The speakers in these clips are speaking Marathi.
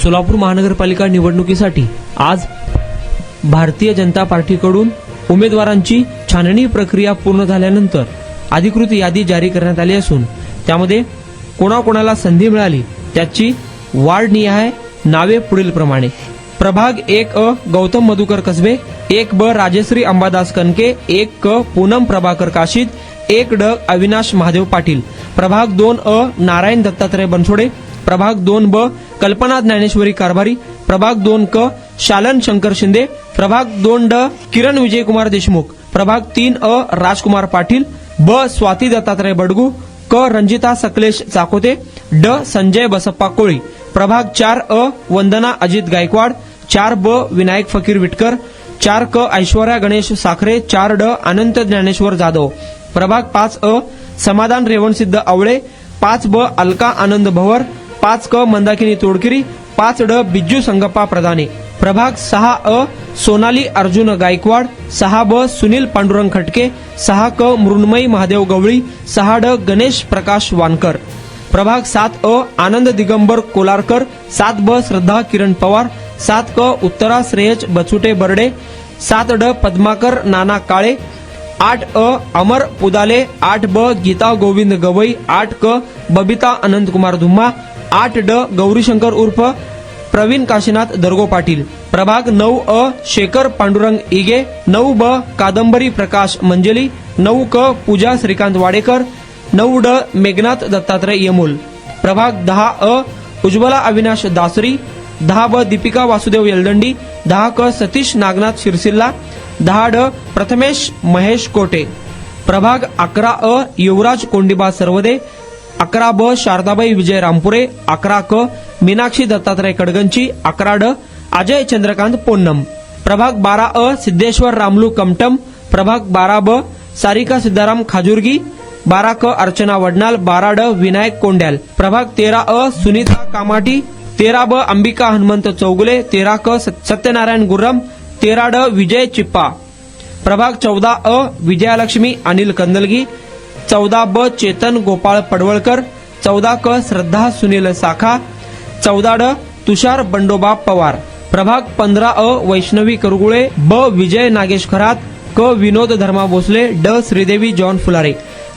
सोलापूर महानगरपालिका निवडणुकीसाठी आज भारतीय जनता पार्टीकडून उमेदवारांची छाननी प्रक्रिया पूर्ण झाल्यानंतर अधिकृत यादी जारी करण्यात आली असून त्यामध्ये कोणाकोणाला संधी मिळाली त्याची वार्डनिहाय नावे पुढील प्रमाणे: प्रभाग 1 गौतम मधुकर कसबे, 1 राजश्री अंबादास कनके, 1 पूनम प्रभाकर काशीद, 1 अविनाश महादेव पाटील, प्रभाग 2 नारायण दत्तात्रय बनसोडे, प्रभाग 2 कल्पना ज्ञानेश्वरी कारभारी, प्रभाग 2 शालन शंकर शिंदे, प्रभाग 2 किरण विजयकुमार देशमुख, प्रभाग 3 राजकुमार पाटील, स्वाती दत्तात्रय बडगू, रंजिता सकलेश चाकोते, संजय बसप्पा कोळी, प्रभाग 4 वंदना अजित गायकवाड, 4 विनायक फकीर विटकर, 4 ऐश्वर्या गणेश साखरे, 4 अनंत ज्ञानेश्वर जाधव, प्रभाग 5 समाधान रेवणसिद्ध आवळे, 5 अलका आनंद भवर, 5 मंदाकिनी तोडकिरी, 5 बिज्जू संगप्पा प्रधाने, प्रभाग 6 सोनाली अर्जुन गायकवाड, 6 सुनील पांडुरंग खटके, 6 मृण्मयी महादेव गवळी, 6 गणेश प्रकाश वानकर, प्रभाग 7 आनंद दिगंबर कोलारकर, 7 श्रद्धा किरण पवार, 7 उत्तरा श्रेयच बचुटे बर्डे, 7 पद्माकर नाना काळे, 8 अमर पुदाले, 8 गीता गोविंद गवई, 8 बबिता अनंतकुमार धुम्मा, 8 गौरीशंकर उर्फ प्रवीण काशीनाथ दरगो पाटील, प्रभाग 9 शेखर पांडुरंग इगे, 9 कादंबरी प्रकाश मंजली, 9 पूजा श्रीकांत वाडेकर, 9 मेघनाथ दत्तात्रय यमोल, प्रभाग 10 उज्ज्वला अविनाश दासरी, 10 दीपिका वासुदेव यलदंडी, 10 सतीश नागनाथ शिरसिल्ला, 10 प्रथमेश महेश कोटे, प्रभाग 11 युवराज कोंडिबा सर्वदे, 11 शारदाबाई विजय रामपुरे, 11 मीनाक्षी दत्तात्रय कडगंची, 11 अजय चंद्रकांत पोन्नम, प्रभाग 12 सिद्धेश्वर रामलू कमटम, प्रभाग 12 सारिका सिद्धाराम खाजुर्गी, 12 अर्चना वडनाल, 12 विनायक कोंड्याल, प्रभाग 13 सुनीता कामाटी, 13 अंबिका हनुमंत चौगुले, 13 सत्यनारायण गुर्रम, 13 विजय चिप्पा, प्रभाग 14 विजयालक्ष्मी अनिल कंदलगी, 14 चेतन गोपाळ पडवळकर, 14 श्रद्धा सुनील साखा, 14 तुषार बंडोबा पवार, प्रभाग 15 वैष्णवी करगुळे, विजय नागेश खरात, विनोद धर्मा भोसले, श्रीदेवी जॉन फुलारे,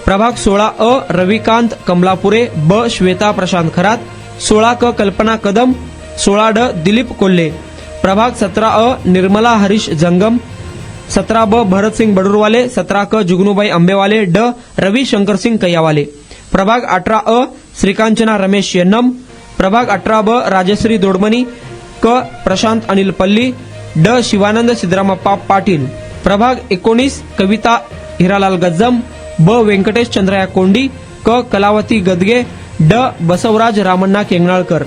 प्रभाग 16 रविकांत कमलापुरे, श्वेता प्रशांत खरात, 16 कल्पना कदम, 16 दिलीप कोल्हे, प्रभाग 17 निर्मला हरीश जंगम, 17 भरतसिंग बडुरवाले, 17 जुगनूबाई आंबेवाले, रवी शंकर सिंग कैयावाले, प्रभाग 18 श्रीकांचना रमेश यन्नम, प्रभाग 18 राजश्री दोडमनी, प्रशांत अनिल पल्ली, शिवानंद सिद्धरामप्पा पाटील, प्रभाग 19 कविता हिरालाल गज्जम, व्यंकटेश चंद्रया कोंडी, कलावती गदगे, बसवराज रामण्णा केंगणाळकर,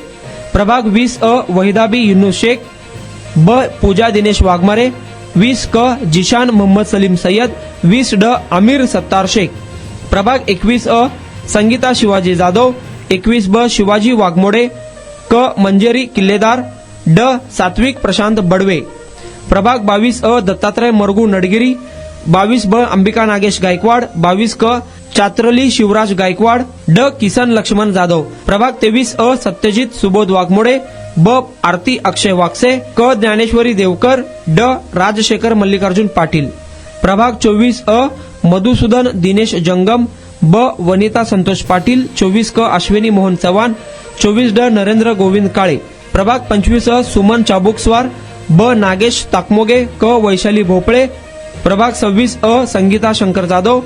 प्रभाग 20 वहिदाबी युन्नू शेख, पूजा दिनेश वाघमारे, 20 जिशान मोहम्मद सलीम सय्यद, 20 अमीर सत्तार शेख, प्रभाग 21 संगीता शिवाजी जाधव, 21 शिवाजी वाघमोडे, मंजेरी किल्लेदार, सात्विक प्रशांत बडवे, प्रभाग 22 दत्तात्रय मरगू नडगिरी, 22 अंबिका नागेश गायकवाड, 22 चात्रली शिवराज गायकवाड, किसन लक्ष्मण जाधव, प्रभाग 23 सत्यजित सुबोध वाघमोडे, आरती अक्षय वागसे, ज्ञानेश्वरी देवकर, राजशेखर मल्लिकार्जुन पाटील, प्रभाग 24 मधुसूदन दिनेश जंगम, वनिता संतोष पाटील, 24 अश्विनी मोहन चव्हाण, 24 नरेंद्र गोविंद काळे, प्रभाग 25 सुमन चाबुकस्वार, नागेश ताकमोगे, वैशाली भोपळे, प्रभाग 26 संगीता शंकर जाधव,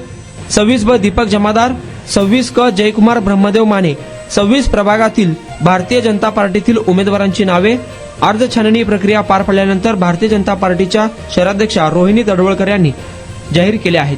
26 दीपक जमादार, 26 जयकुमार ब्रह्मदेव माने. 26 प्रभागातील भारतीय जनता पार्टीतील उमेदवारांची नावे अर्ज छाननी प्रक्रिया पार पडल्यानंतर भारतीय जनता पार्टीच्या शहराध्यक्षा रोहिणी तडवळकर यांनी जाहीर केले आहेत.